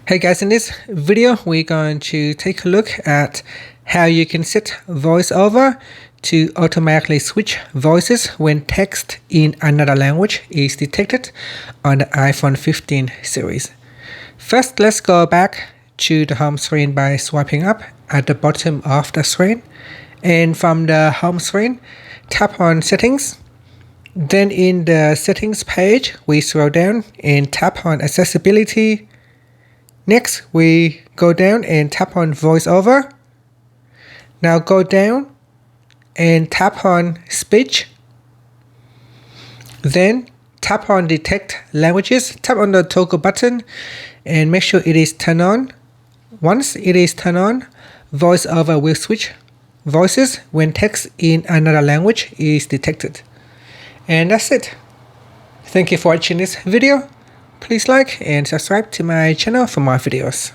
Hey guys, in this video we're going to take a look at how you can set VoiceOver to automatically switch voices when text in another language is detected on the iPhone 15 series. First, let's go back to the home screen by swiping up at the bottom of the screen, and from the home screen tap on Settings. Then in the Settings page we scroll down and tap on Accessibility. Next, we go down and tap on VoiceOver. Now go down and tap on Speech. Then tap on Detect Languages. Tap on the toggle button and make sure it is turned on. Once it is turned on, VoiceOver will switch voices when text in another language is detected. And that's it. Thank you for watching this video. Please like and subscribe to my channel for more videos.